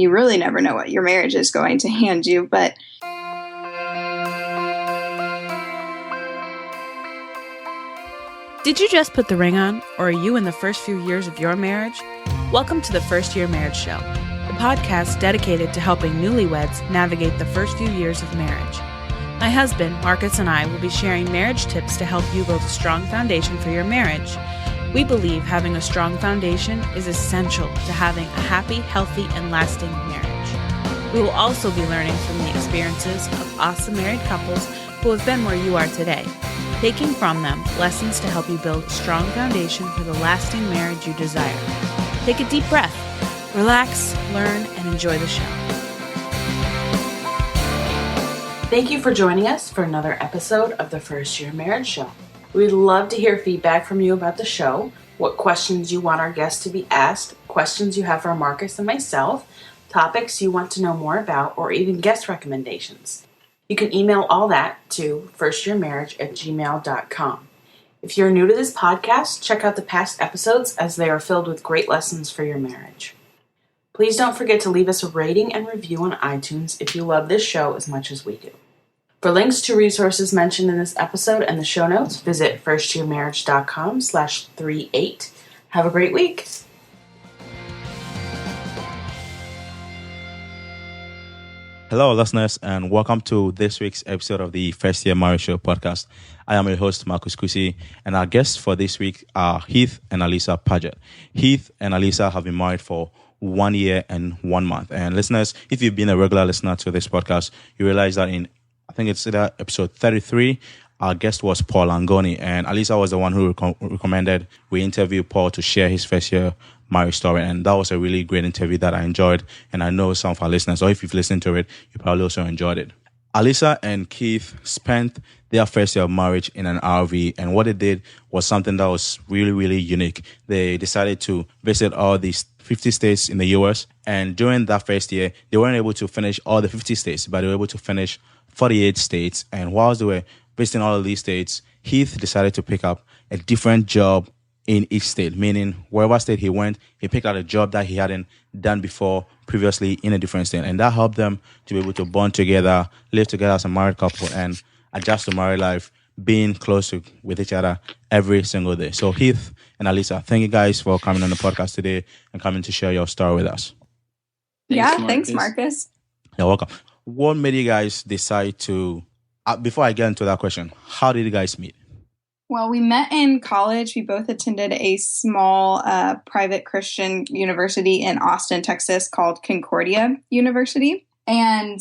you really never know what your marriage is going to hand you. But did you just put the ring on, or are you in the first few years of your marriage? Welcome to the First Year Marriage Show, a podcast dedicated to helping newlyweds navigate the first few years of marriage. My husband, Marcus, and I will be sharing marriage tips to help you build a strong foundation for your marriage. We believe having a strong foundation is essential to having a happy, healthy, and lasting marriage. We will also be learning from the experiences of awesome married couples who have been where you are today, taking from them lessons to help you build a strong foundation for the lasting marriage you desire. Take a deep breath, relax, learn, and enjoy the show. Thank you for joining us for another episode of the First Year Marriage Show. We'd love to hear feedback from you about the show, what questions you want our guests to be asked, questions you have for Marcus and myself, topics you want to know more about, or even guest recommendations. You can email all that to firstyearmarriage@gmail.com. If you're new to this podcast, check out the past episodes as they are filled with great lessons for your marriage. Please don't forget to leave us a rating and review on iTunes if you love this show as much as we do. For links to resources mentioned in this episode and the show notes, visit firstyearmarriage.com/38. Have a great week. Hello, listeners, and welcome to this week's episode of the First Year Marriage Show podcast. I am your host, Marcus Kusi, and our guests for this week are Heath and Alyssa Padgett. Heath and Alyssa have been married for 1 year and 1 month. And listeners, if you've been a regular listener to this podcast, you realize that in, I think it's either episode 33, our guest was Paul Langoni, and Alyssa was the one who recommended we interview Paul to share his first year marriage story, and that was a really great interview that I enjoyed, and I know some of our listeners, or if you've listened to it, you probably also enjoyed it. Alyssa and Keith spent their first year of marriage in an RV, and what they did was something that was really, really unique. They decided to visit all these 50 states in the US, and during that first year, they weren't able to finish all the 50 states, but they were able to finish 48 states, and whilst they were visiting all of these states, Heath decided to pick up a different job in each state, meaning wherever state he went, he picked out a job that he hadn't done before previously in a different state. And that helped them to be able to bond together, live together as a married couple, and adjust to married life, being close with each other every single day. So Heath and Alyssa, thank you guys for coming on the podcast today and coming to share your story with us. Thanks, Marcus. You're welcome. What made you guys decide to, before I get into that question, how did you guys meet? Well, we met in college. We both attended a small private Christian university in Austin, Texas called Concordia University. And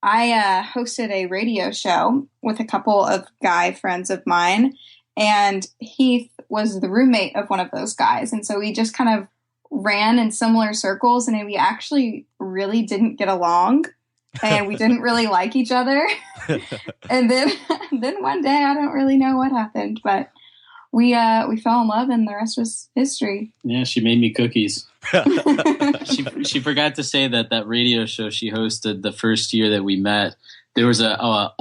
I hosted a radio show with a couple of guy friends of mine. And Heath was the roommate of one of those guys. And so we just kind of ran in similar circles. And we actually really didn't get along. And we didn't really like each other. And then one day, I don't really know what happened, but we fell in love, and the rest was history. Yeah, she made me cookies. She forgot to say that radio show she hosted the first year that we met, there was a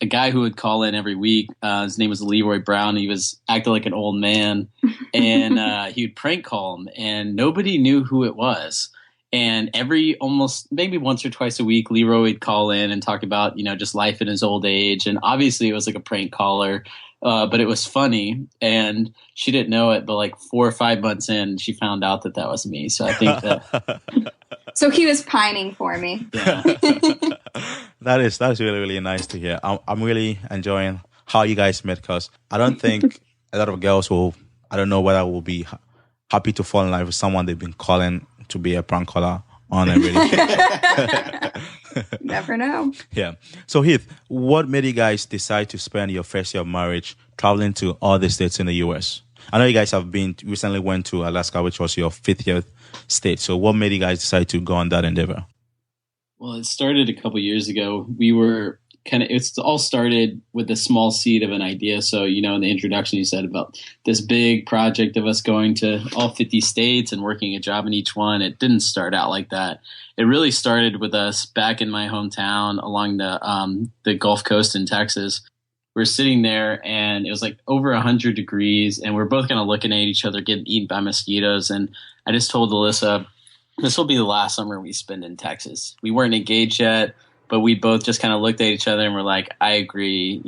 guy who would call in every week. His name was Leroy Brown. He was acting like an old man, and he would prank call him, and nobody knew who it was. And almost maybe once or twice a week, Leroy would call in and talk about, just life in his old age. And obviously it was like a prank caller, but it was funny. And she didn't know it, but like 4 or 5 months in, she found out that was me. So I think that. So he was pining for me. Yeah. That's really, really nice to hear. I'm really enjoying how you guys met, because I don't think a lot of girls I don't know whether will be happy to fall in love with someone they've been calling to be a prank caller on a radio show. Never know. Yeah. So Heath, what made you guys decide to spend your first year of marriage traveling to all the states in the US? I know you guys recently went to Alaska, which was your 50th state. So what made you guys decide to go on that endeavor? Well, it started a couple years ago. We were it's all started with a small seed of an idea. So, in the introduction, you said about this big project of us going to all 50 states and working a job in each one. It didn't start out like that. It really started with us back in my hometown along the Gulf Coast in Texas. We're sitting there and it was like over 100 degrees and we're both kind of looking at each other getting eaten by mosquitoes. And I just told Alyssa, this will be the last summer we spend in Texas. We weren't engaged yet, but we both just kind of looked at each other and were like, I agree,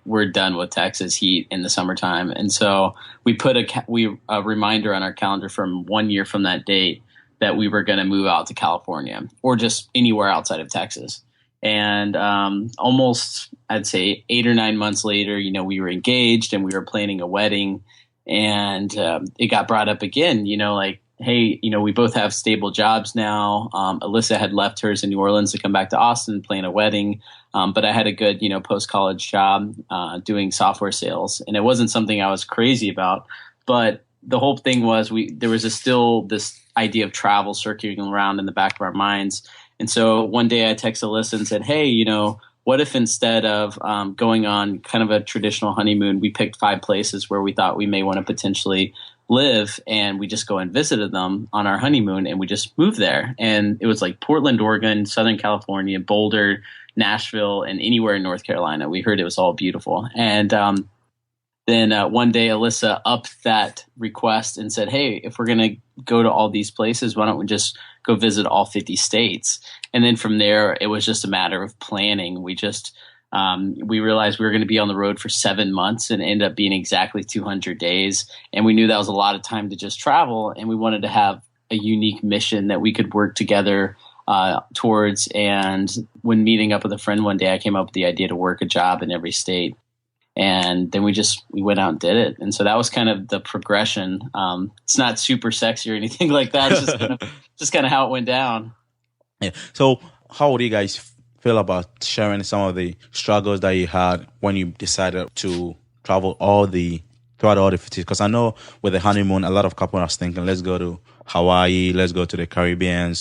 we're done with Texas heat in the summertime. And so we put a reminder on our calendar from 1 year from that date that we were going to move out to California or just anywhere outside of Texas. And almost, I'd say 8 or 9 months later, we were engaged and we were planning a wedding. And it got brought up again, like, hey, we both have stable jobs now. Alyssa had left hers in New Orleans to come back to Austin, plan a wedding. But I had a good, post-college job doing software sales. And it wasn't something I was crazy about. But the whole thing was there was still this idea of travel circulating around in the back of our minds. And so one day I texted Alyssa and said, hey, what if instead of going on kind of a traditional honeymoon, we picked 5 places where we thought we may want to potentially live, and we just go and visited them on our honeymoon, and we just moved there. And it was like Portland, Oregon, Southern California, Boulder, Nashville, and anywhere in North Carolina. We heard it was all beautiful. And then one day Alyssa upped that request and said, hey, if we're going to go to all these places, why don't we just go visit all 50 states? And then from there, it was just a matter of planning. We realized we were going to be on the road for 7 months and ended up being exactly 200 days. And we knew that was a lot of time to just travel. And we wanted to have a unique mission that we could work together towards. And when meeting up with a friend one day, I came up with the idea to work a job in every state. And then we went out and did it. And so that was kind of the progression. It's not super sexy or anything like that. It's just kind of how it went down. Yeah. So how would you guys feel about sharing some of the struggles that you had when you decided to travel throughout all the 50s? Because I know with the honeymoon, a lot of couples are thinking, let's go to Hawaii, let's go to the Caribbean,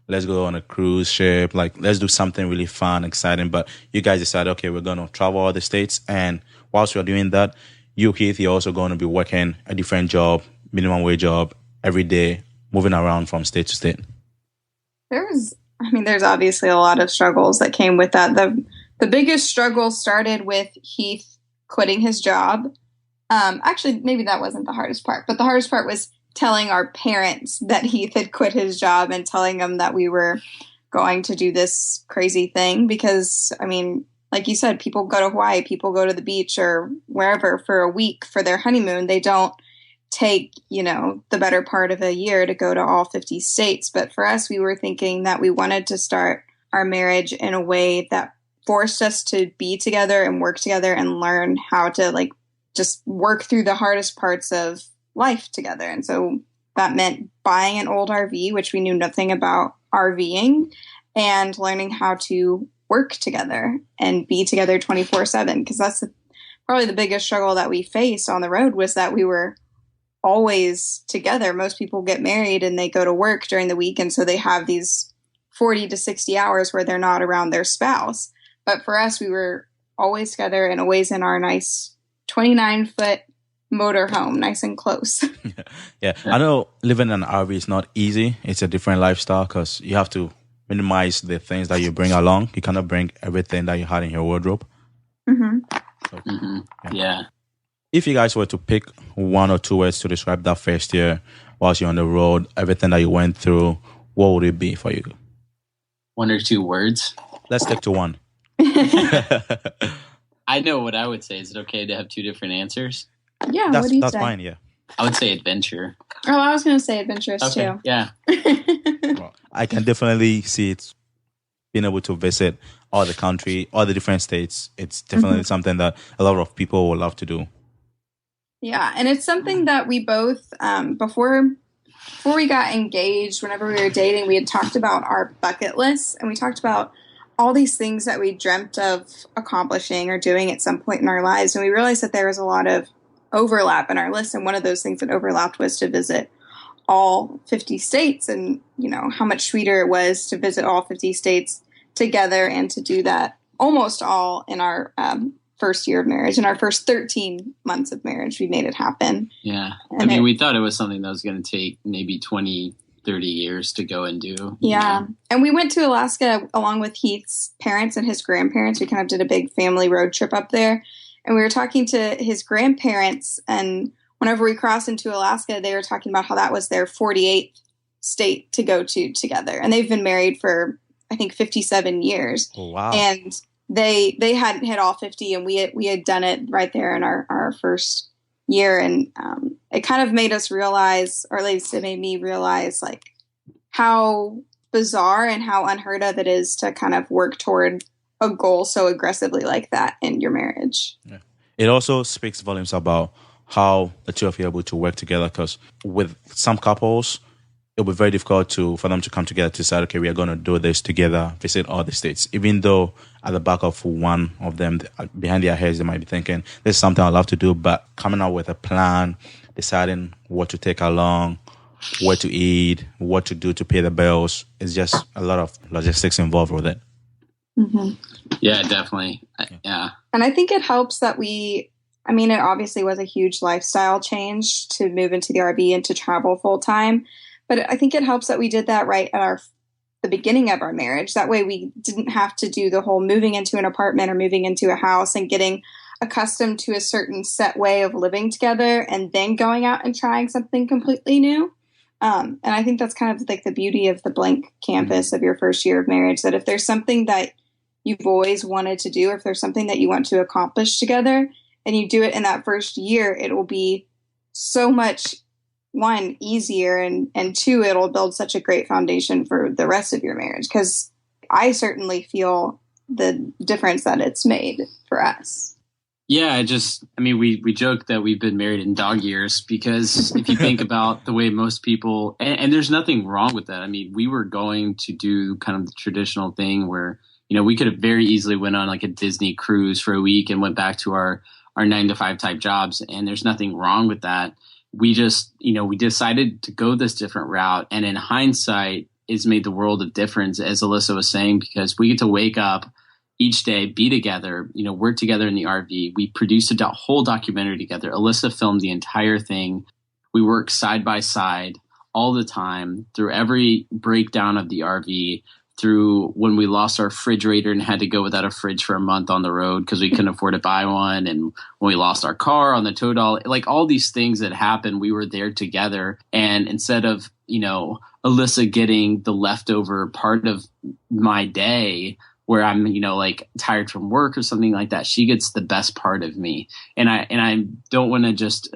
let's go on a cruise ship, like let's do something really fun, exciting. But you guys decided, okay, we're going to travel all the states. And whilst you're doing that, Heath, you're also going to be working a different job, minimum wage job every day, moving around from state to state. There's obviously a lot of struggles that came with that. The biggest struggle started with Heath quitting his job. Actually, maybe that wasn't the hardest part, but the hardest part was telling our parents that Heath had quit his job and telling them that we were going to do this crazy thing. Because, like you said, people go to Hawaii, people go to the beach or wherever for a week for their honeymoon. They don't take, the better part of a year to go to all 50 states. But for us, we were thinking that we wanted to start our marriage in a way that forced us to be together and work together and learn how to just work through the hardest parts of life together. And so that meant buying an old RV, which we knew nothing about RVing, and learning how to work together and be together 24/7. Because that's probably the biggest struggle that we faced on the road, was that we were always together. Most people get married and they go to work during the week, and so they have these 40 to 60 hours where they're not around their spouse. But for us, we were always together and always in our nice 29-foot motorhome, nice and close. Yeah. I know living in an RV is not easy. It's a different lifestyle because you have to minimize the things that you bring along. You cannot bring everything that you had in your wardrobe. Mm-hmm. So, Yeah. If you guys were to pick 1 or 2 words to describe that first year whilst you're on the road, everything that you went through, what would it be for you? 1 or 2 words? Let's stick to one. I know what I would say. Is it okay to have 2 different answers? Yeah, that's, what do you that's say? fine, yeah. I would say adventure. Oh, I was going to say adventurous too. Yeah. Well, I can definitely see it, being able to visit all the country, all the different states. It's definitely something that a lot of people would love to do. Yeah, and it's something that we both, before we got engaged, whenever we were dating, we had talked about our bucket list, and we talked about all these things that we dreamt of accomplishing or doing at some point in our lives. And we realized that there was a lot of overlap in our list, and one of those things that overlapped was to visit all 50 states, and how much sweeter it was to visit all 50 states together and to do that almost all in our first year of marriage. In our first 13 months of marriage, we made it happen. Yeah. And we thought it was something that was going to take maybe 20, 30 years to go and do. Yeah. And we went to Alaska along with Heath's parents and his grandparents. We kind of did a big family road trip up there. And we were talking to his grandparents, and whenever we crossed into Alaska, they were talking about how that was their 48th state to go to together. And they've been married for, I think, 57 years. Oh, wow. And they hadn't hit all 50, and we had done it right there in our first year. And it kind of made us realize, or at least it made me realize, like, how bizarre and how unheard of it is to kind of work toward a goal so aggressively like that in your marriage. Yeah. It also speaks volumes about how the two of you are able to work together, because with some couples, it'll be very difficult for them to come together to decide, okay, we are going to do this together, visit all the states, even though at the back of one of them, behind their heads, they might be thinking, this is something I'd love to do, but coming up with a plan, deciding what to take along, where to eat, what to do to pay the bills, it's just a lot of logistics involved with it. Mm-hmm. Yeah, definitely. Yeah. And I think it helps that it obviously was a huge lifestyle change to move into the RV and to travel full time. But I think it helps that we did that right at the beginning of our marriage. That way we didn't have to do the whole moving into an apartment or moving into a house and getting accustomed to a certain set way of living together and then going out and trying something completely new. And I think that's kind of like the beauty of the blank canvas of your first year of marriage, that if there's something that you've always wanted to do, or if there's something that you want to accomplish together and you do it in that first year, it will be so much, one, easier, and two, it'll build such a great foundation for the rest of your marriage. Because I certainly feel the difference that it's made for us. Yeah, we joke that we've been married in dog years, because if you think about the way most people, and there's nothing wrong with that. I mean, we were going to do kind of the traditional thing where, we could have very easily went on like a Disney cruise for a week and went back to our 9-to-5 type jobs. And there's nothing wrong with that. We just, we decided to go this different route. And in hindsight, it's made the world of difference, as Alyssa was saying, because we get to wake up each day, be together, work together in the RV. We produced a whole documentary together. Alyssa filmed the entire thing. We work side by side all the time through every breakdown of the RV, through when we lost our refrigerator and had to go without a fridge for a month on the road because we couldn't afford to buy one. And when we lost our car on the tow dolly, like all these things that happened, we were there together. And instead of, Alyssa getting the leftover part of my day where I'm, like tired from work or something like that, she gets the best part of me. And I don't want to just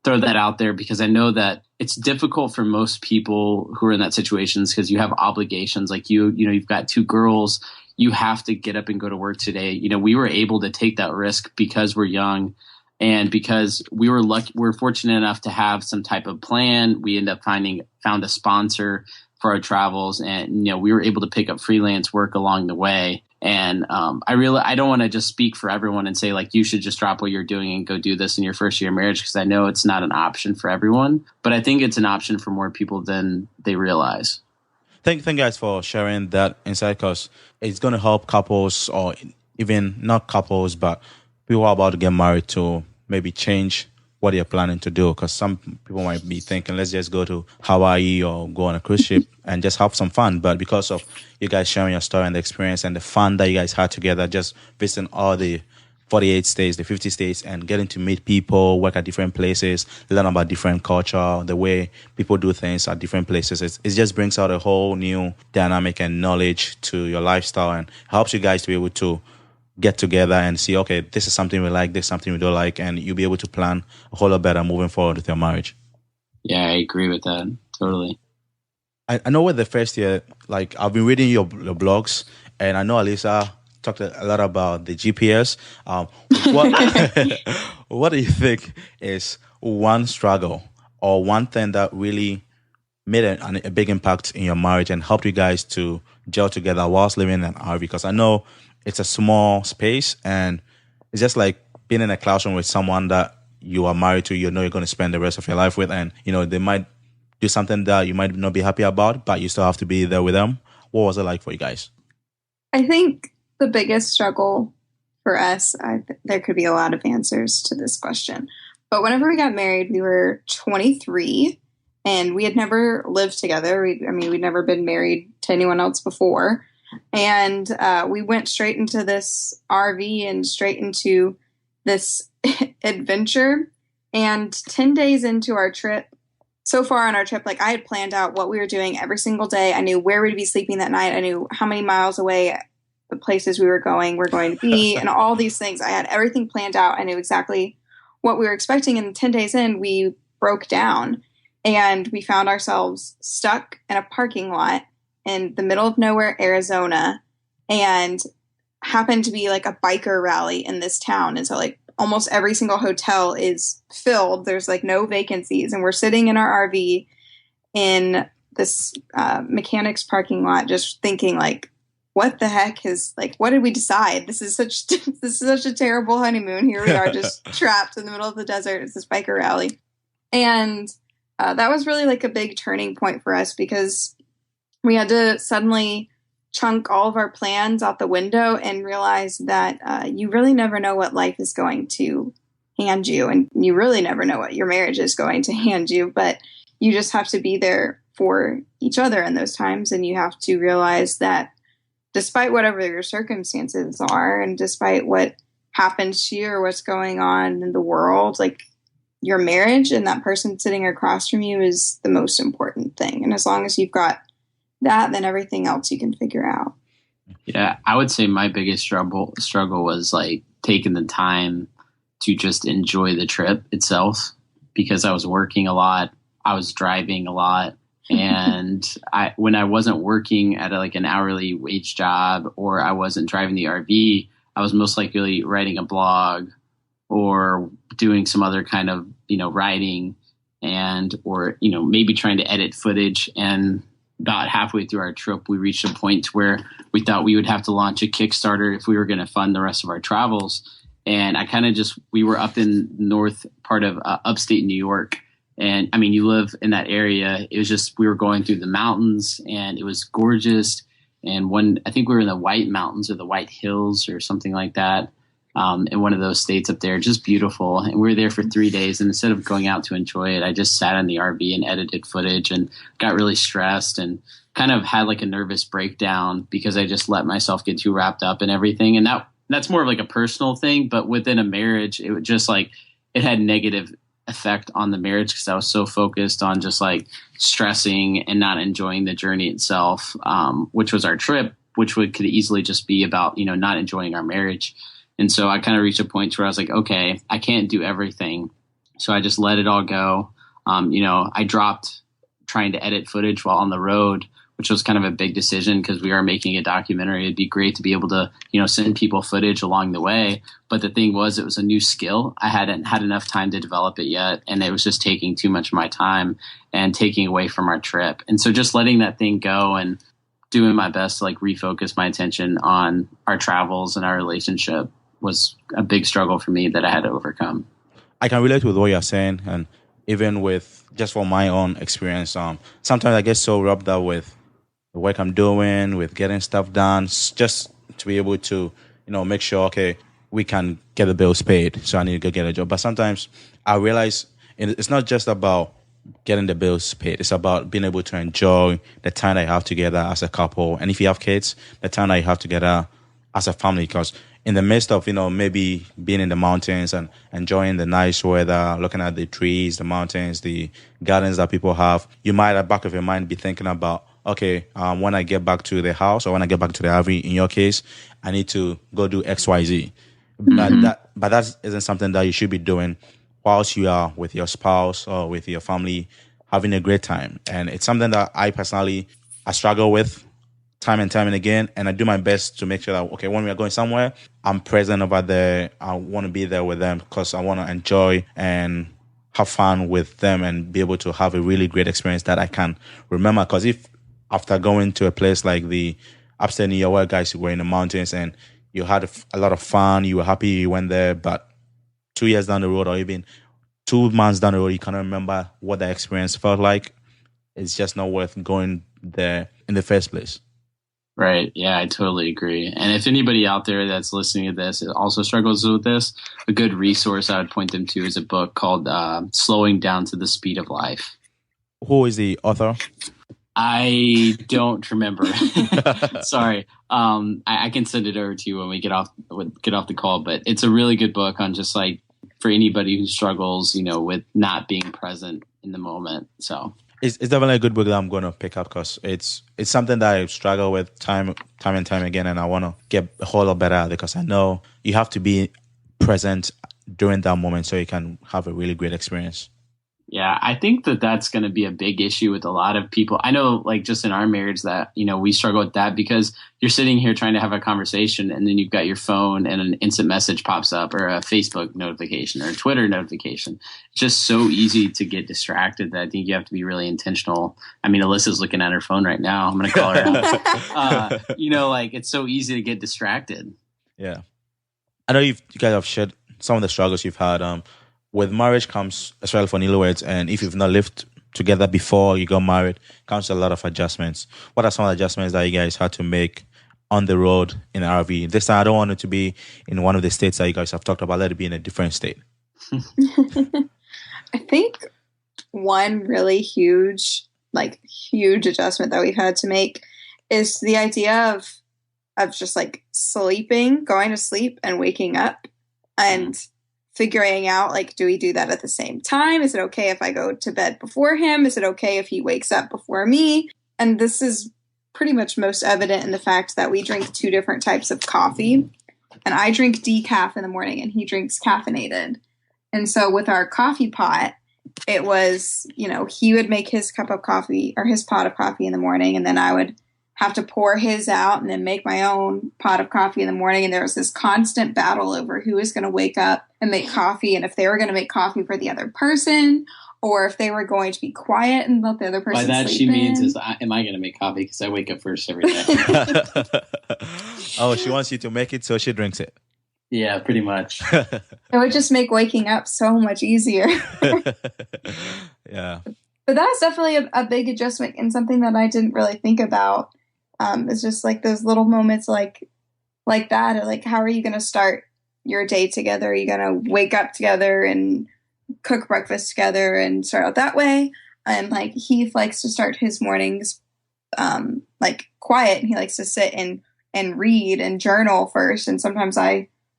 throw that out there, because I know that it's difficult for most people who are in that situations, because you have obligations. Like you've got 2 girls, you have to get up and go to work today. We were able to take that risk because we're young, and because we're fortunate enough to have some type of plan. We end up found a sponsor for our travels, and we were able to pick up freelance work along the way. And I don't want to just speak for everyone and say like you should just drop what you're doing and go do this in your first year of marriage, because I know it's not an option for everyone, but I think it's an option for more people than they realize. Thank you guys for sharing that insight, because it's going to help couples, or even not couples, but people who are about to get married to maybe change what you're planning to do. Because some people might be thinking, let's just go to Hawaii or go on a cruise ship and just have some fun. But because of you guys sharing your story and the experience and the fun that you guys had together, just visiting all the 48 states, the 50 states, and getting to meet people, work at different places, learn about different culture, the way people do things at different places. It just brings out a whole new dynamic and knowledge to your lifestyle, and helps you guys to be able to get together and see, okay, this is something we like, this is something we don't like, and you'll be able to plan a whole lot better moving forward with your marriage. Yeah, I agree with that. Totally. I know with the first year, like I've been reading your blogs, and I know Alyssa talked a lot about the GPS. What do you think is one struggle or one thing that really made a big impact in your marriage and helped you guys to gel together whilst living in an RV? Because I know it's a small space, and it's just like being in a classroom with someone that you are married to, you're going to spend the rest of your life with, and they might do something that you might not be happy about, but you still have to be there with them. What was it like for you guys? I think the biggest struggle for us, there could be a lot of answers to this question, but whenever we got married, we were 23, and we had never lived together. We'd never been married to anyone else before. And we went straight into this RV and straight into this adventure. And 10 days into our trip, so far on our trip, like I had planned out what we were doing every single day. I knew where we'd be sleeping that night. I knew how many miles away the places we were going to be and all these things. I had everything planned out. I knew exactly what we were expecting. And 10 days in, we broke down and we found ourselves stuck in a parking lot in the middle of nowhere, Arizona, and happened to be like a biker rally in this town. And so like almost every single hotel is filled. There's like no vacancies. And we're sitting in our RV in this mechanic's parking lot, just thinking like, what the heck is like, what did we decide? This is such a terrible honeymoon. Here we are just trapped in the middle of the desert. It's this biker rally. And that was really like a big turning point for us because we had to suddenly chunk all of our plans out the window and realize that you really never know what life is going to hand you. And you really never know what your marriage is going to hand you, but you just have to be there for each other in those times. And you have to realize that despite whatever your circumstances are and despite what happens to you or what's going on in the world, like your marriage and that person sitting across from you is the most important thing. And as long as you've got that, then everything else you can figure out. Yeah, I would say my biggest struggle was like taking the time to just enjoy the trip itself because I was working a lot, I was driving a lot, and when I wasn't working at like an hourly wage job or I wasn't driving the RV, I was most likely writing a blog or doing some other kind of writing or maybe trying to edit footage. And about halfway through our trip, we reached a point where we thought we would have to launch a Kickstarter if we were going to fund the rest of our travels. And we were up in the north part of upstate New York. And I mean, you live in that area. It was just, we were going through the mountains and it was gorgeous. And I think we were in the White Mountains or the White Hills or something like that. In one of those states up there, just beautiful. And we were there for 3 days. And instead of going out to enjoy it, I just sat in the RV and edited footage and got really stressed and kind of had like a nervous breakdown because I just let myself get too wrapped up in everything. And that's more of like a personal thing. But within a marriage, it would just like, it had negative effect on the marriage because I was so focused on just like stressing and not enjoying the journey itself, which was our trip, which could easily just be about, not enjoying our marriage. And so I kind of reached a point where I was like, okay, I can't do everything. So I just let it all go. I dropped trying to edit footage while on the road, which was kind of a big decision because we are making a documentary. It'd be great to be able to, send people footage along the way. But the thing was, it was a new skill. I hadn't had enough time to develop it yet. And it was just taking too much of my time and taking away from our trip. And so just letting that thing go and doing my best to like refocus my attention on our travels and our relationship was a big struggle for me that I had to overcome. I can relate with what you're saying, and even with just from my own experience, sometimes I get so wrapped up with the work I'm doing, with getting stuff done, just to be able to, make sure, okay, we can get the bills paid, so I need to go get a job. But sometimes I realize it's not just about getting the bills paid. It's about being able to enjoy the time that you have together as a couple, and if you have kids, the time that you have together as a family, because in the midst of, maybe being in the mountains and enjoying the nice weather, looking at the trees, the mountains, the gardens that people have, you might at the back of your mind be thinking about, okay, when I get back to the house or when I get back to the RV, in your case, I need to go do X, Y, Z. Mm-hmm. But that isn't something that you should be doing whilst you are with your spouse or with your family, having a great time. And it's something that I struggle with time and time and again, and I do my best to make sure that, okay, when we are going somewhere, I'm present over there. I want to be there with them because I want to enjoy and have fun with them and be able to have a really great experience that I can remember. Because if after going to a place like the upstate New York where guys were in the mountains and you had a lot of fun, you were happy you went there, but 2 years down the road or even 2 months down the road, you cannot remember what that experience felt like, it's just not worth going there in the first place. Right. Yeah, I totally agree. And if anybody out there that's listening to this also struggles with this, a good resource I would point them to is a book called Slowing Down to the Speed of Life. Who is the author? I don't remember. Sorry. I can send it over to you when we get off the call, but it's a really good book on just like for anybody who struggles, with not being present in the moment. So it's definitely a good book that I'm going to pick up because it's something that I struggle with time and time again, and I want to get a whole lot better at it because I know you have to be present during that moment so you can have a really great experience. Yeah, I think that's going to be a big issue with a lot of people. I know, like, just in our marriage that, we struggle with that because you're sitting here trying to have a conversation and then you've got your phone and an instant message pops up or a Facebook notification or a Twitter notification. It's just so easy to get distracted that I think you have to be really intentional. I mean, Alyssa's looking at her phone right now. I'm going to call her out. It's so easy to get distracted. Yeah. I know you guys have shared some of the struggles you've had. With marriage comes, especially for newlyweds, and if you've not lived together before you got married, comes a lot of adjustments. What are some of the adjustments that you guys had to make on the road in RV? This time, I don't want it to be in one of the states that you guys have talked about. Let it be in a different state. I think one really huge adjustment that we've had to make is the idea of just like sleeping, going to sleep and waking up and figuring out, like, do we do that at the same time? Is it okay if I go to bed before him? Is it okay if he wakes up before me? And this is pretty much most evident in the fact that we drink two different types of coffee. And I drink decaf in the morning and he drinks caffeinated. And so with our coffee pot, it was, he would make his cup of coffee or his pot of coffee in the morning, and then I would have to pour his out and then make my own pot of coffee in the morning. And there was this constant battle over who was going to wake up and make coffee, and if they were going to make coffee for the other person or if they were going to be quiet and let the other person By that sleep she in. means is, am I going to make coffee? Because I wake up first every day. Oh, she wants you to make it so she drinks it. Yeah, pretty much. It would just make waking up so much easier. Yeah. But that's definitely a big adjustment and something that I didn't really think about. It's just like those little moments like that. Or like, how are you going to start your day together? Are you going to wake up together and cook breakfast together and start out that way? And like Heath likes to start his mornings quiet, and he likes to sit and read and journal first. And sometimes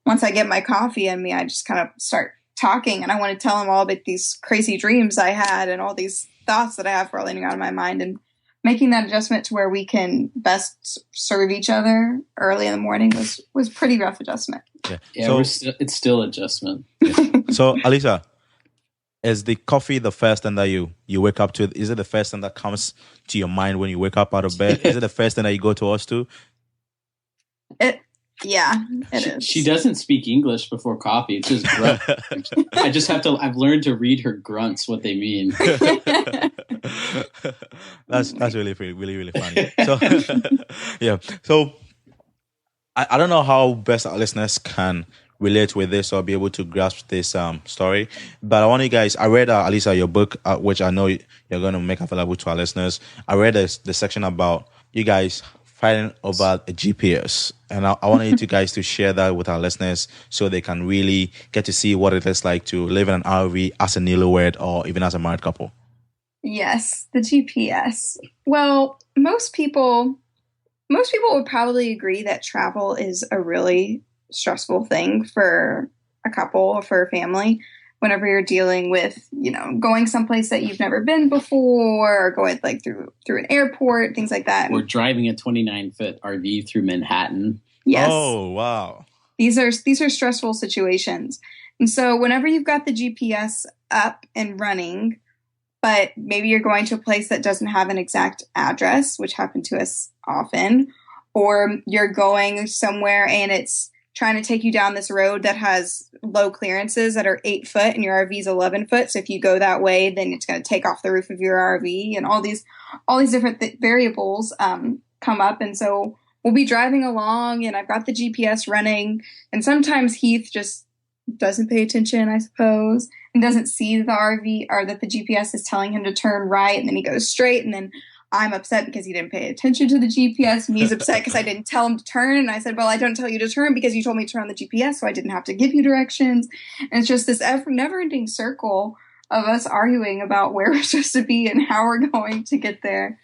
once I get my coffee in me, I just kind of start talking, and I want to tell him all about these crazy dreams I had and all these thoughts that I have rolling around in my mind, and making that adjustment to where we can best serve each other early in the morning was pretty rough adjustment. Yeah, so, it's still adjustment. Yeah. So, Alyssa, is the coffee the first thing that you wake up to? Is it the first thing that comes to your mind when you wake up out of bed? Is it the first thing that you go towards to? It is. She doesn't speak English before coffee. It's just grunt. I've learned to read her grunts, what they mean. That's really, really, really funny. So, yeah. So, I don't know how best our listeners can relate with this or be able to grasp this story, but I want you guys. I read Alyssa, your book, which I know you're going to make available to our listeners. I read the section about you guys fighting over a GPS, and I wanted you guys to share that with our listeners so they can really get to see what it is like to live in an RV as a newlywed or even as a married couple. Yes, the GPS. Well, most people would probably agree that travel is a really stressful thing for a couple or for a family. Whenever you're dealing with, going someplace that you've never been before, or going like through an airport, things like that. We're driving a 29-foot RV through Manhattan. Yes. Oh, wow. These are stressful situations. And so whenever you've got the GPS up and running, but maybe you're going to a place that doesn't have an exact address, which happened to us often, or you're going somewhere and it's trying to take you down this road that has low clearances that are 8 foot and your RV is 11 foot. So if you go that way, then it's going to take off the roof of your RV, and all these different variables come up. And so we'll be driving along and I've got the GPS running, and sometimes Heath just doesn't pay attention, I suppose, and doesn't see the RV or that the GPS is telling him to turn right, and then he goes straight, and then I'm upset because he didn't pay attention to the GPS, and he's upset because I didn't tell him to turn. And I said, well, I don't tell you to turn because you told me to turn on the GPS, so I didn't have to give you directions. And it's just this never-ending circle of us arguing about where we're supposed to be and how we're going to get there.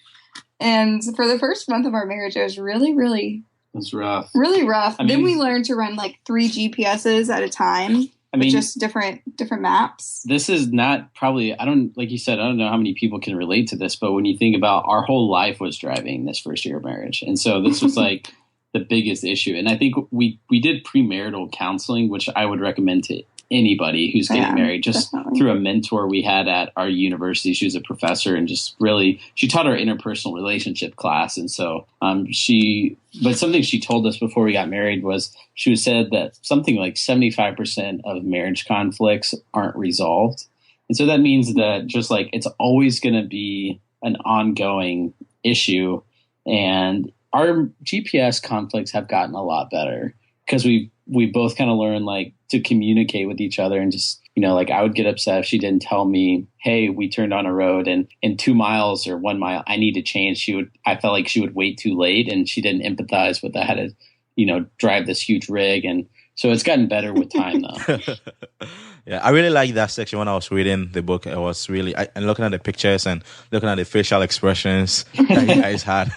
And for the first month of our marriage, it was really, really... It's rough. Really rough. I mean, then we learned to run like 3 GPSs at a time. I mean, just different maps. This is not probably, like you said, I don't know how many people can relate to this, but when you think about our whole life was driving this first year of marriage. And so this was like the biggest issue. And I think we did premarital counseling, which I would recommend to anybody who's getting married, just definitely. Through a mentor we had at our university. She was a professor and just really, she taught our interpersonal relationship class. And so but something she told us before we got married was she said that something like 75% of marriage conflicts aren't resolved. And so that means that just like, it's always going to be an ongoing issue. And our GPS conflicts have gotten a lot better because we both kind of learned like to communicate with each other and just, like I would get upset if she didn't tell me, hey, we turned on a road and in 2 miles or 1 mile, I need to change. I felt like she would wait too late and she didn't empathize with I had to, drive this huge rig. And so it's gotten better with time though. Yeah, I really like that section when I was reading the book. It was really, and looking at the pictures and looking at the facial expressions that you guys had.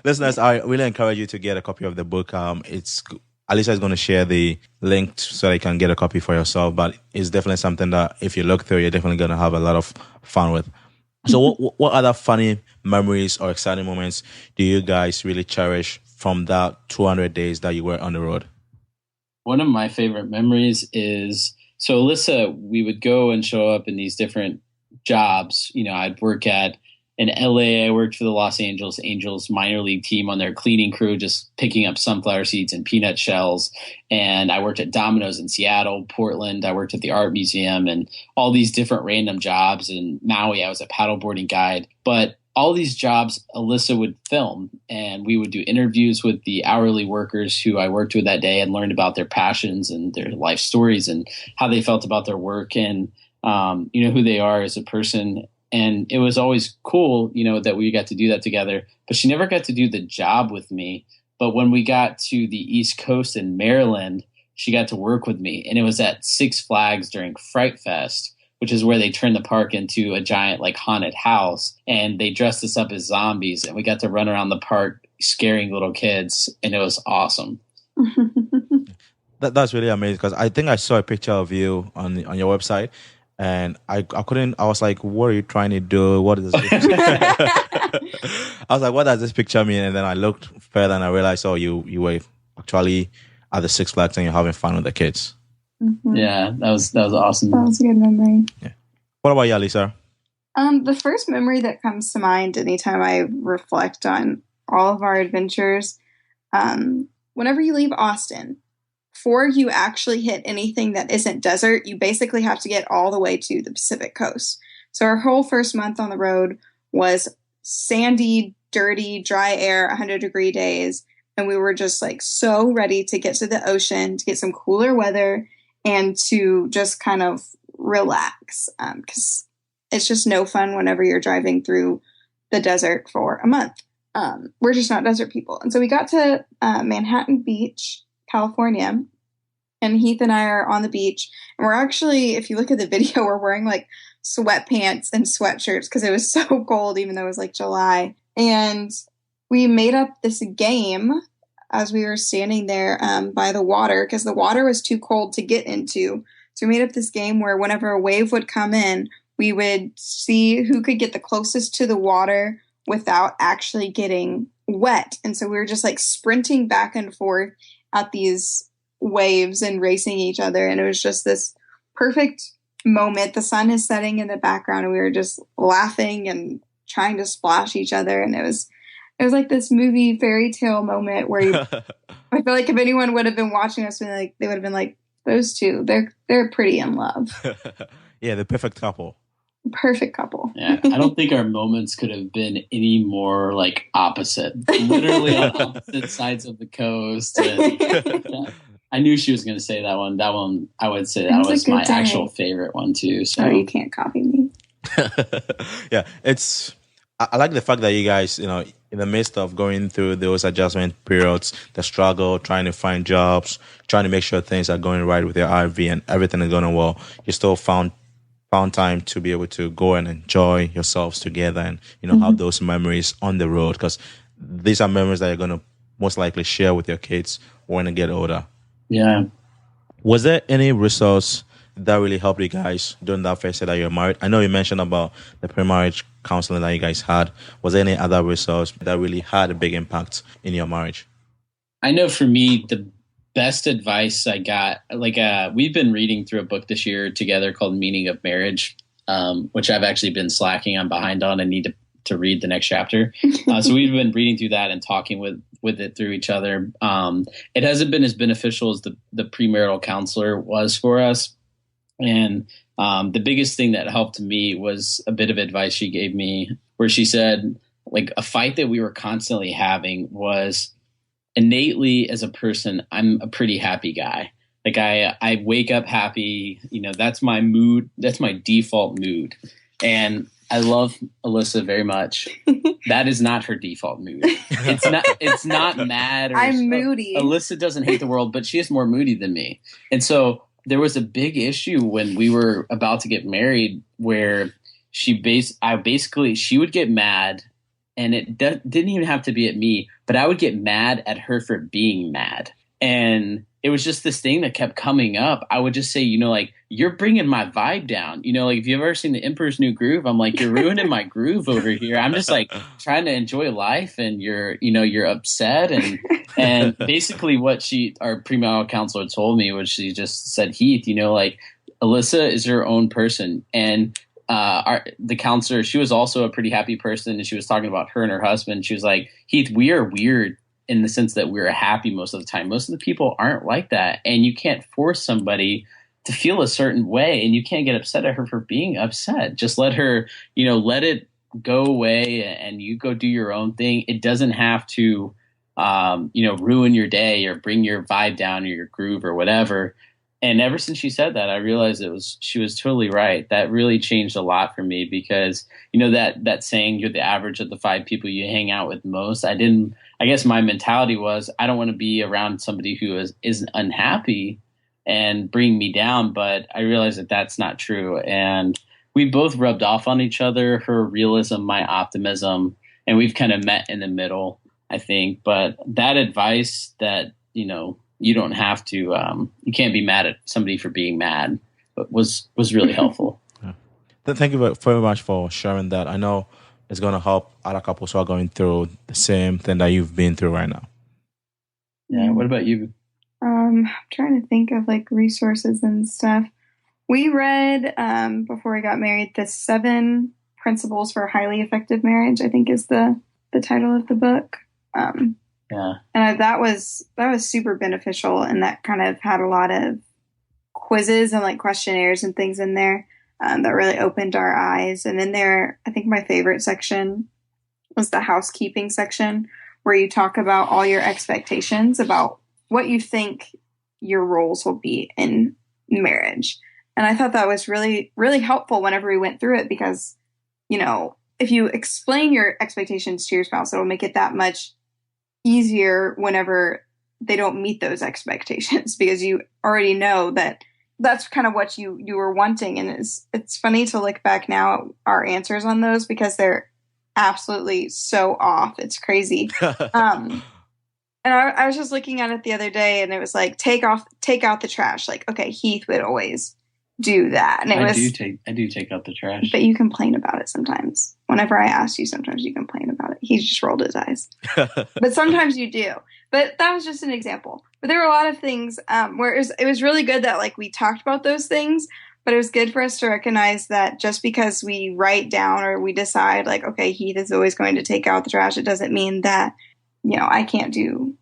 Listeners, I really encourage you to get a copy of the book. Alyssa is going to share the link so that you can get a copy for yourself, but it's definitely something that if you look through, you're definitely going to have a lot of fun with. So what other funny memories or exciting moments do you guys really cherish from that 200 days that you were on the road? One of my favorite memories is, so Alyssa, we would go and show up in these different jobs. I'd work in LA. I worked for the Los Angeles Angels minor league team on their cleaning crew, just picking up sunflower seeds and peanut shells. And I worked at Domino's in Seattle, Portland. I worked at the art museum and all these different random jobs. In Maui, I was a paddleboarding guide. But all these jobs, Alyssa would film, and we would do interviews with the hourly workers who I worked with that day and learned about their passions and their life stories and how they felt about their work and, who they are as a person. And it was always cool, that we got to do that together. But she never got to do the job with me. But when we got to the East Coast in Maryland, she got to work with me. And it was at Six Flags during Fright Fest, which is where they turned the park into a giant like haunted house. And they dressed us up as zombies. And we got to run around the park scaring little kids. And it was awesome. That's really amazing because I think I saw a picture of you on your website. And I was like, what are you trying to do? What is this? I was like, what does this picture mean? And then I looked further and I realized, you were actually at the Six Flags and you're having fun with the kids. Mm-hmm. Yeah, that was awesome. That was a good memory. Yeah. What about you, Alyssa? The first memory that comes to mind anytime I reflect on all of our adventures, whenever you leave Austin, before you actually hit anything that isn't desert, you basically have to get all the way to the Pacific coast. So our whole first month on the road was sandy, dirty, dry air, 100-degree days. And we were just like so ready to get to the ocean, to get some cooler weather and to just kind of relax. Because it's just no fun whenever you're driving through the desert for a month. We're just not desert people. And so we got to Manhattan Beach, California, and Heath and I are on the beach. And we're actually, if you look at the video, we're wearing like sweatpants and sweatshirts because it was so cold, even though it was like July. And we made up this game as we were standing there by the water because the water was too cold to get into. So we made up this game where whenever a wave would come in, we would see who could get the closest to the water without actually getting wet. And so we were just like sprinting back and forth at these waves and racing each other. And it was just this perfect moment. The sun is setting in the background and we were just laughing and trying to splash each other. And it was like this movie fairy tale moment where I feel like if anyone would have been watching us, they would have been like, those two, they're pretty in love. Yeah, the perfect couple. Perfect couple. Yeah, I don't think our moments could have been any more like opposite. Literally on opposite sides of the coast. And, I knew she was going to say that one. That one, I would say that was my actual favorite one too. So you can't copy me. Yeah, I like the fact that you guys, in the midst of going through those adjustment periods, the struggle, trying to find jobs, trying to make sure things are going right with your RV and everything is going well, you still found time to be able to go and enjoy yourselves together and, have those memories on the road because these are memories that you're going to most likely share with your kids when they get older. Yeah. Was there any resource that really helped you guys during that first year that you're married? I know you mentioned about the pre-marriage counseling that you guys had. Was there any other resource that really had a big impact in your marriage? I know for me, the best advice I got, we've been reading through a book this year together called Meaning of Marriage, which I've actually been slacking. I'm behind on and need to read the next chapter. So we've been reading through that and talking with it through each other. It hasn't been as beneficial as the premarital counselor was for us. And the biggest thing that helped me was a bit of advice she gave me where she said, like, a fight that we were constantly having was innately as a person, I'm a pretty happy guy. Like I wake up happy, that's my mood. That's my default mood. And I love Alyssa very much. That is not her default mood. It's not mad. I'm moody. Alyssa doesn't hate the world, but she is more moody than me. And so there was a big issue when we were about to get married where she would get mad, and it didn't even have to be at me, but I would get mad at her for being mad. And it was just this thing that kept coming up. I would just say, you're bringing my vibe down. If you've ever seen The Emperor's New Groove, I'm like, you're ruining my groove over here. I'm just like trying to enjoy life, and you're upset. And basically what our premarital counselor told me was she just said, Heath, Alyssa is her own person. And the counselor, she was also a pretty happy person, and she was talking about her and her husband. She was like, Heath, we are weird in the sense that we're happy most of the time. Most of the people aren't like that, and you can't force somebody to feel a certain way, and you can't get upset at her for being upset. Just let her, let it go away, and you go do your own thing. It doesn't have to, ruin your day or bring your vibe down or your groove or whatever. And ever since she said that, I realized she was totally right. That really changed a lot for me because, that saying, you're the average of the 5 people you hang out with most. I guess my mentality was, I don't want to be around somebody who isn't unhappy and bring me down. But I realized that that's not true. And we both rubbed off on each other, her realism, my optimism, and we've kind of met in the middle, I think. But that advice that, you don't have to, you can't be mad at somebody for being mad, but was really helpful. Yeah. Thank you very much for sharing that. I know it's going to help other couples who are going through the same thing that you've been through right now. Yeah. What about you? I'm trying to think of resources and stuff. We read, before we got married, the 7 Principles for Highly Effective Marriage, I think is the title of the book. Yeah. And that was super beneficial, and that kind of had a lot of quizzes and questionnaires and things in there that really opened our eyes. And in there, I think my favorite section was the housekeeping section, where you talk about all your expectations about what you think your roles will be in marriage. And I thought that was really, really helpful whenever we went through it, because, if you explain your expectations to your spouse, it'll make it that much easier whenever they don't meet those expectations, because you already know that that's kind of what you were wanting. And it's funny to look back now at our answers on those, because they're absolutely so off. It's crazy. And I was just looking at it the other day, and it was like, take out the trash. Okay, Heath would always do that. And I do take out the trash. But you complain about it sometimes. Whenever I ask you, sometimes you complain about it. He just rolled his eyes. But sometimes you do. But that was just an example. But there were a lot of things where it was really good that we talked about those things, but it was good for us to recognize that just because we write down or we decide okay, Heath is always going to take out the trash, it doesn't mean that, I can't do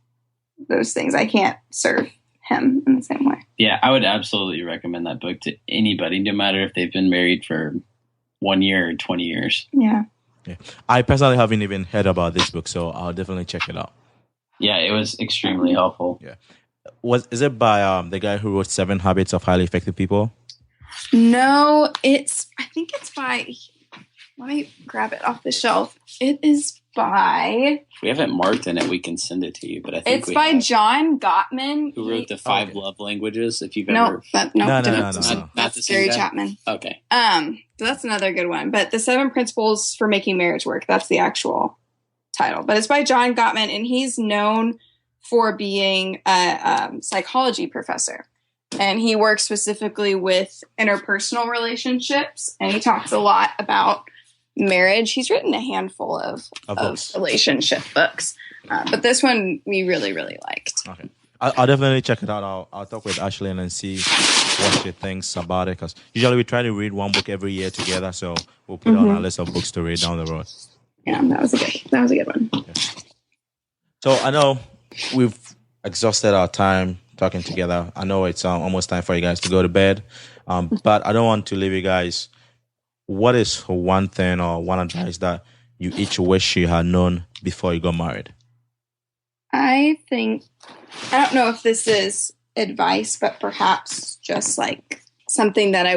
those things. I can't serve him in the same way. Yeah, I would absolutely recommend that book to anybody, no matter if they've been married for 1 year or 20 years. Yeah. I personally haven't even heard about this book, so I'll definitely check it out. Yeah, it was extremely helpful. Yeah. Is it by the guy who wrote 7 Habits of Highly Effective People? No, I think it's by, let me grab it off the shelf. It is by... If we haven't marked in it, we can send it to you. But I think it's by John Gottman. Who wrote the 5 love languages? If you've ever... No. Not the same Gary guy? Chapman. Okay. So that's another good one. But the 7 Principles for Making Marriage Work, that's the actual title. But it's by John Gottman, and he's known for being a psychology professor. and he works specifically with interpersonal relationships, and he talks a lot about marriage. He's written a handful of relationship books, but this one we really, really liked. Okay. I'll definitely check it out. I'll talk with Ashley and see what she thinks about it, because usually we try to read one book every year together, so we'll put on our list of books to read down the road. Yeah, that was a good one. Okay. So I know we've exhausted our time talking together. I know it's almost time for you guys to go to bed, but I don't want to leave you guys. What is one thing or one advice that you each wish you had known before you got married? I don't know if this is advice, but perhaps just like something that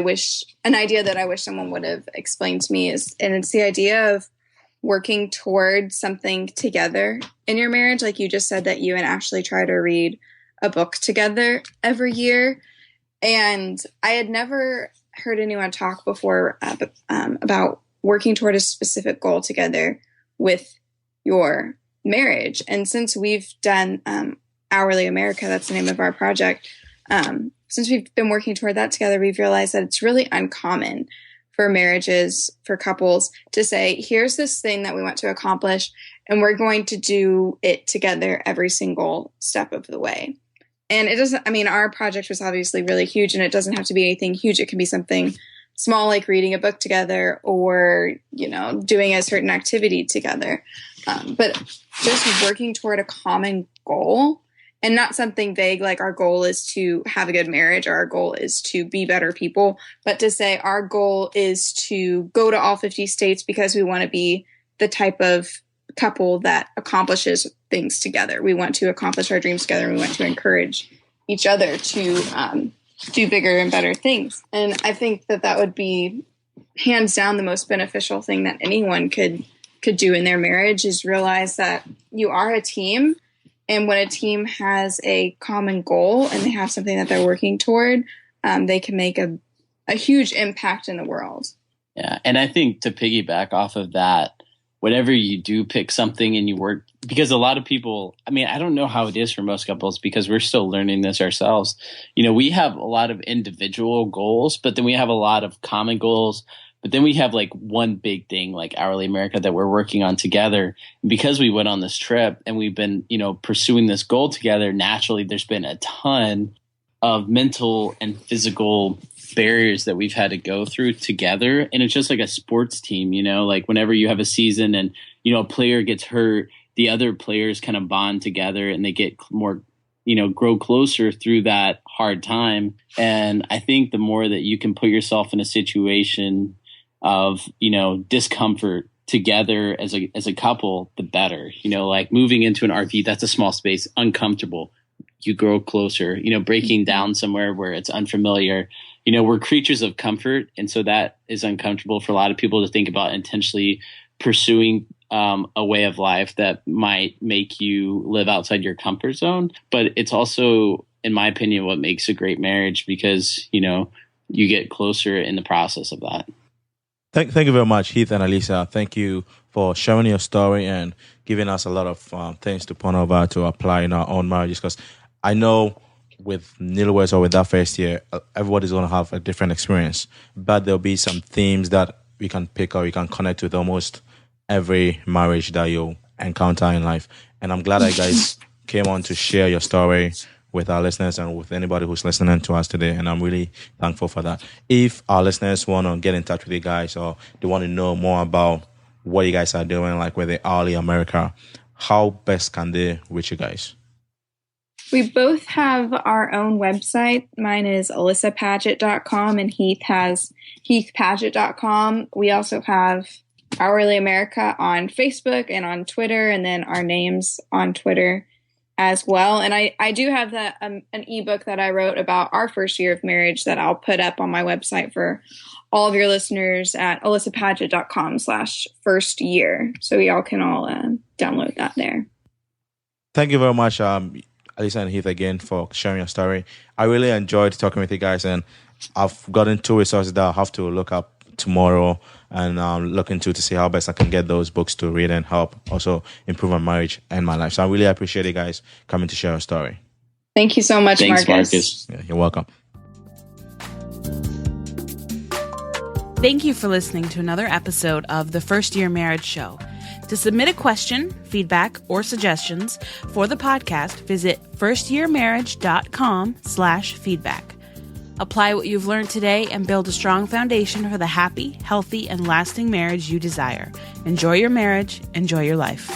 an idea that I wish someone would have explained to me and it's the idea of working towards something together in your marriage. Like you just said that you and Ashley try to read a book together every year. And I had never heard anyone talk before about working toward a specific goal together with your marriage. And since we've done Hourly America, that's the name of our project, since we've been working toward that together, we've realized that it's really uncommon for marriages, for couples, to say, here's this thing that we want to accomplish, and we're going to do it together every single step of the way. And it doesn't, our project was obviously really huge, and it doesn't have to be anything huge. It can be something small, like reading a book together or, doing a certain activity together. But just working toward a common goal, and not something vague like our goal is to have a good marriage or our goal is to be better people, but to say our goal is to go to all 50 states because we want to be the type of couple that accomplishes things together. We want to accomplish our dreams together, and we want to encourage each other to do bigger and better things. And I think that would be hands down the most beneficial thing that anyone could do in their marriage, is realize that you are a team. And when a team has a common goal and they have something that they're working toward, they can make a huge impact in the world. Yeah. And I think to piggyback off of that, whenever you do pick something and you work, because a lot of people, I don't know how it is for most couples because we're still learning this ourselves. We have a lot of individual goals, but then we have a lot of common goals. But then we have like one big thing like Hourly America that we're working on together. And because we went on this trip and we've been, pursuing this goal together, naturally there's been a ton of mental and physical barriers that we've had to go through together. And it's just like a sports team, like whenever you have a season and, a player gets hurt, the other players kind of bond together and they get more, grow closer through that hard time. And I think the more that you can put yourself in a situation of, discomfort together as a couple, the better. Like moving into an RV, that's a small space, uncomfortable. You grow closer, breaking down somewhere where it's unfamiliar. We're creatures of comfort. And so that is uncomfortable for a lot of people to think about intentionally pursuing a way of life that might make you live outside your comfort zone. But it's also, in my opinion, what makes a great marriage, because, you get closer in the process of that. Thank you very much, Heath and Alyssa. Thank you for sharing your story and giving us a lot of things to ponder over to apply in our own marriages. Because I know with Newlyweds or with that first year, everybody's going to have a different experience. But there'll be some themes that we can pick or we can connect with almost every marriage that you'll encounter in life. And I'm glad that you guys came on to share your story with our listeners and with anybody who's listening to us today. And I'm really thankful for that. If our listeners want to get in touch with you guys or they want to know more about what you guys are doing, like with the Hourly America, how best can they reach you guys? We both have our own website. Mine is alyssapadgett.com and Heath has heathpadgett.com. We also have Hourly America on Facebook and on Twitter, and then our names on Twitter as well. And I do have an ebook that I wrote about our first year of marriage that I'll put up on my website for all of your listeners at alyssapadgett.com/first year. So y'all can all download that there. Thank you very much, Alyssa and Heath, again for sharing your story. I really enjoyed talking with you guys, and I've gotten 2 resources that I'll have to look up tomorrow and look into to see how best I can get those books to read and help also improve my marriage and my life. So I really appreciate you guys coming to share your story. Thanks, Marcus. Yeah, you're welcome. Thank you for listening to another episode of the First Year Marriage Show. To submit a question, feedback, or suggestions for the podcast, visit firstyearmarriage.com/feedback. Apply what you've learned today and build a strong foundation for the happy, healthy, and lasting marriage you desire. Enjoy your marriage. Enjoy your life.